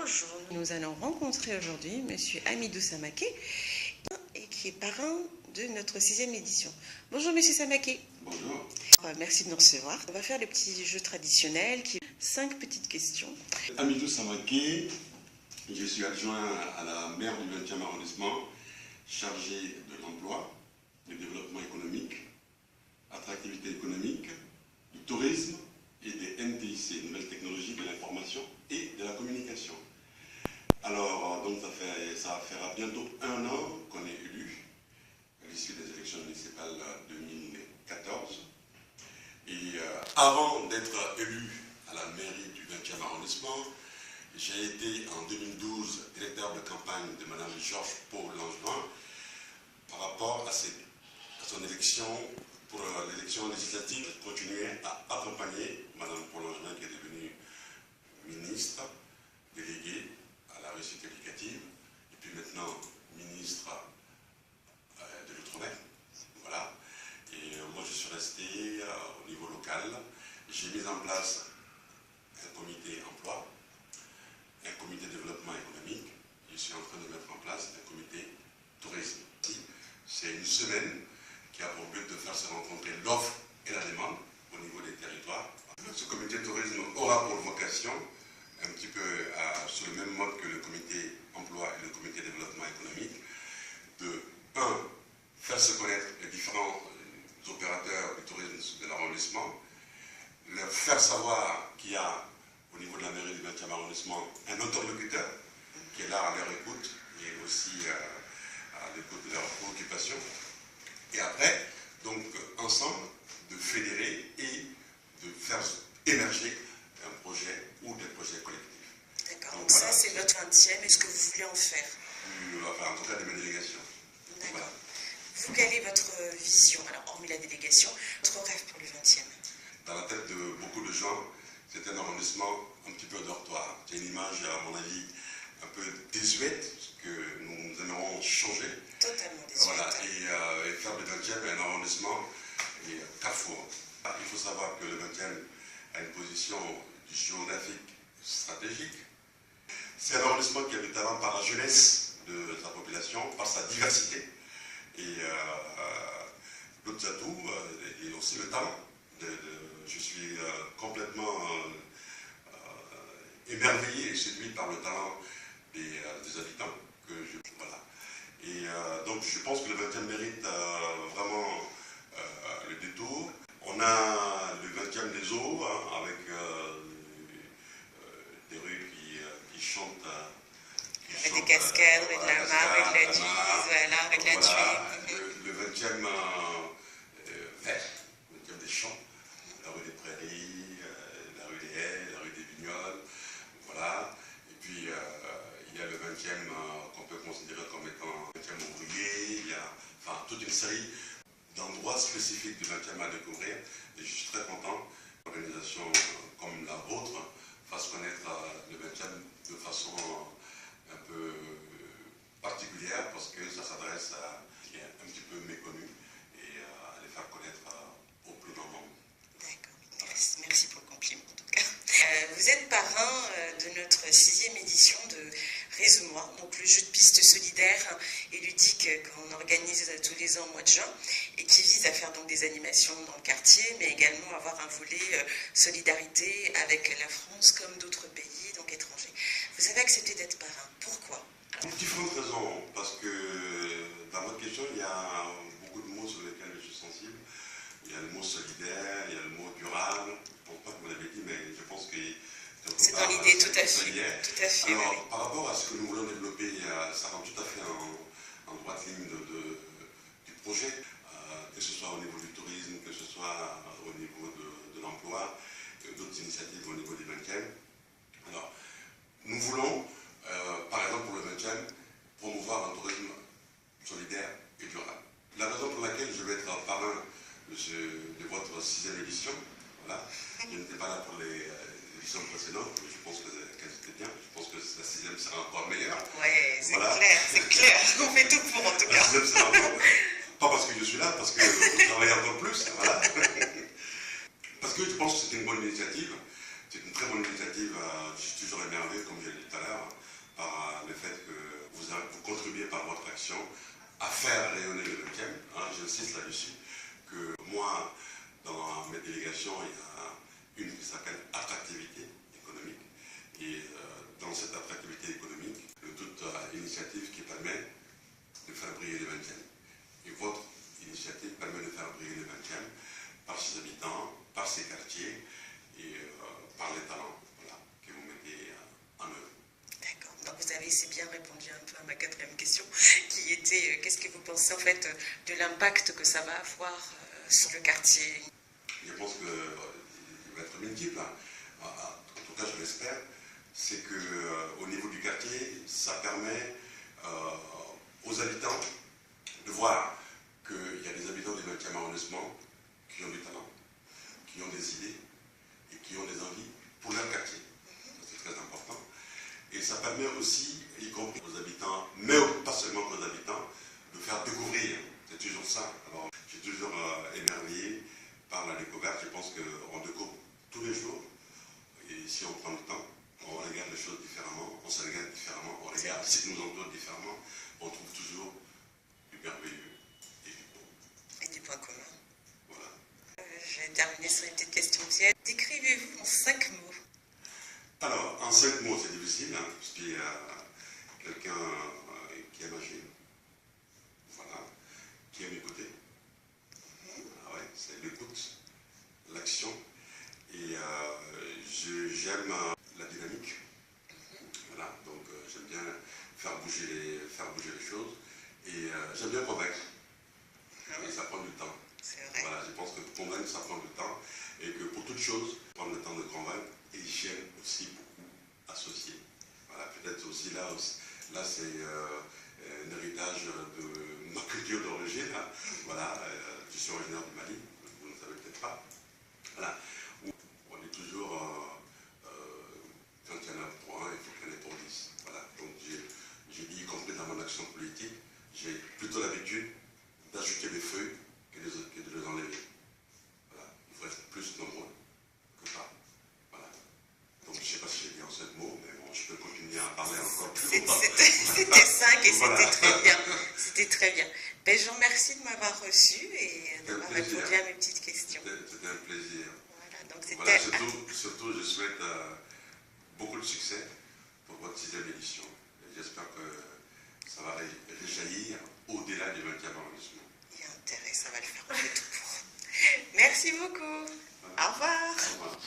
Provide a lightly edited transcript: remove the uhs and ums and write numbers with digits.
Bonjour, nous allons rencontrer aujourd'hui M. Hamidou Samaké, et qui est parrain de notre 6e édition. Bonjour M. Samaké. Bonjour. Merci de nous recevoir. On va faire le petit jeu traditionnel, 5 petites questions. Hamidou Samaké, je suis adjoint à la maire du 20e arrondissement, chargé de l'emploi, du développement économique, attractivité économique, du tourisme et des NTIC, nouvelles technologies de l'information et de la communication. Alors, donc ça fera bientôt 1 an qu'on est élu à l'issue des élections municipales 2014. Et avant d'être élu à la mairie du 20e arrondissement, j'ai été en 2012 directeur de campagne de Mme Georges Pau-Langevin par rapport à son élection pour l'élection législative. J'ai continué à accompagner Mme Pau-Langevin qui est devenue ministre déléguée à la réussite éducative et puis maintenant ministre de l'Outre-mer. Voilà. Et moi je suis resté au niveau local. J'ai mis en place un comité emploi, un comité développement économique. Je suis en train de mettre en place un comité tourisme. C'est une semaine qui a pour but de faire se rencontrer l'offre et la demande au niveau des territoires. Ce comité tourisme aura pour vocation, un petit peu sur le même mode que le comité emploi et le comité développement économique, de 1. Faire se connaître les différents opérateurs du tourisme de l'arrondissement, leur faire savoir qu'il y a au niveau de la mairie du 20e arrondissement un interlocuteur qui est là à leur écoute et aussi à l'écoute de leurs préoccupations. Et après, donc ensemble, de fédérer et de faire émerger un projet ou des projets collectifs. D'accord, donc voilà. Ça c'est notre 20e, est-ce que vous voulez en faire? Enfin, en tout cas de ma délégation. D'accord. Voilà. Vous, quelle est votre vision, alors hormis la délégation, votre rêve pour le 20e? Dans la tête de beaucoup de gens, c'est un arrondissement un petit peu dortoir. C'est une image, à mon avis, un peu désuète, que nous aimerons changer. Totalement désuète. Voilà, et faire le 20e un arrondissement et carrefour. Il faut savoir que le 20e a une position géographique stratégique. C'est un arrondissement qui a du talent par la jeunesse de sa population, par sa diversité. Et d'autres atouts, et aussi le talent. Je suis complètement émerveillé et séduit par le talent des habitants. Voilà. Et donc je pense que le 20e mérite vraiment le détour. On a le 20e des eaux, hein, avec des rues qui chantent. Avec des cascades, avec de la mare, avec de la Duise, voilà, avec la tuile. Le 20e vert, le 20e des champs, la rue des Prairies, la rue des Haies, la rue des Vignoles, voilà. Et puis il y a le 20e qu'on peut considérer comme étant le 20e ouvrier, il y a enfin, toute une série d'endroits spécifiques du 20e à découvrir. Et je suis très content qu'une organisation comme la vôtre fasse connaître le 20e de façon un peu particulière parce que ça s'adresse à qui est un petit peu méconnu et à les faire connaître au plus grand nombre. D'accord, merci pour le compliment en tout cas. Vous êtes parrain de notre 6e édition de Réseau-moi, donc le jeu de piste solidaire et ludique qu'on organise tous les ans au mois de juin et qui vise à faire donc des animations dans le quartier mais également avoir un volet solidarité avec la France comme d'autres pays, donc étrangers. Vous avez accepté d'être parrain, pourquoi? Pour différentes raisons, parce que dans votre question, il y a beaucoup de mots sur lesquels je suis sensible. Il y a le mot solidaire, il y a le mot durable. Je ne pense pas que vous l'avez dit, mais je pense que c'est dans l'idée, tout à fait. Tout à fait. Alors, oui. par rapport à ce que nous voulons développer, ça rentre tout à fait en droite ligne du projet, que ce soit au niveau du tourisme, que ce soit au niveau de l'emploi, d'autres initiatives au niveau des 20e. Alors, nous voulons, par exemple pour le 20e, promouvoir un tourisme solidaire et durable. La raison pour laquelle je vais être parrain de votre 6e édition, voilà, je n'étais pas là pour les éditions précédentes, mais je pense qu'elles étaient bien, je pense que la 6e sera encore meilleure. Oui, c'est voilà. clair, c'est clair, on fait tout pour en tout cas. La 6e sera encore pas parce que je suis là, parce que vous travaillez encore plus, voilà. Parce que je pense que c'est une bonne initiative. C'est une très bonne initiative, je suis toujours émerveillé, comme je l'ai dit tout à l'heure, action à faire rayonner le 20e. Hein, j'insiste là-dessus, que moi, dans mes délégations, il y a une qui s'appelle attractivité économique. Et dans cette attractivité économique, toute initiative qui permet de faire briller le 20e. Et votre initiative permet de faire briller le 20e par ses habitants, par ses quartiers et par les talents, voilà, que vous mettez en œuvre. D'accord. Donc vous avez assez bien répondu un peu à ma quatrième question, qui était qu'est-ce que vous pensez en fait de l'impact que ça va avoir sur le quartier? Je pense qu'il va être multiple. Hein. En tout cas, je l'espère. C'est qu'au niveau du quartier, ça permet aux habitants de voir qu'il y a des habitants du 20e arrondissement qui ont du talent, qui ont des idées et qui ont des envies pour leur quartier. C'est très important. Et ça permet aussi, y compris aux habitants, mais pas seulement aux habitants, de faire découvrir. C'est toujours ça. Alors, je suis toujours émerveillé par la découverte. Je pense qu'on découvre tous les jours. Et si on prend le temps, on regarde les choses différemment, on se regarde différemment, on regarde ce qui nous entoure différemment, on trouve toujours du merveilleux et du beau. Et des points communs. Voilà. Je vais terminer sur une petite question piège. Décrivez-vous en 5 mots. Alors, en 5 mots, c'est difficile, hein, puisqu'il y a quelqu'un qui aime agir, voilà, qui aime écouter. Ah ouais, c'est l'écoute, l'action, et j'aime la dynamique. Voilà, donc j'aime bien faire bouger les choses, et j'aime bien convaincre. Et ça prend du temps. C'est vrai. Voilà, je pense que pour convaincre, ça prend du temps, et que pour toute chose, prendre le temps de convaincre, et j'aime aussi beaucoup associer. Voilà, peut-être aussi là c'est un héritage de ma culture d'origine. Hein. Voilà, je suis originaire du Mali, vous ne savez peut-être pas. Voilà, on est toujours, quand il y en a pour un, il faut qu'il y en ait pour 10. Voilà, donc j'ai dit, y compris dans mon action politique, j'ai plutôt l'habitude d'ajouter des feuilles que de les enlever. Voilà, il faut être plus nombreux que pas. Voilà. Donc je ne sais pas si j'ai dit en 7 mots, mais bon, je peux continuer à parler encore plus longtemps. C'était 5 et voilà. C'était très bien. C'était très bien. Ben, je vous remercie de m'avoir reçu et d'avoir répondu à mes petites questions. C'était un plaisir. Voilà, donc c'était... Voilà, surtout, je souhaite beaucoup de succès pour votre 6e édition. J'espère que ça va réjaillir au-delà du 20e arrondissement. Il y a intérêt, ça va le faire. On fait tout pour. Merci beaucoup. Au revoir. Au revoir.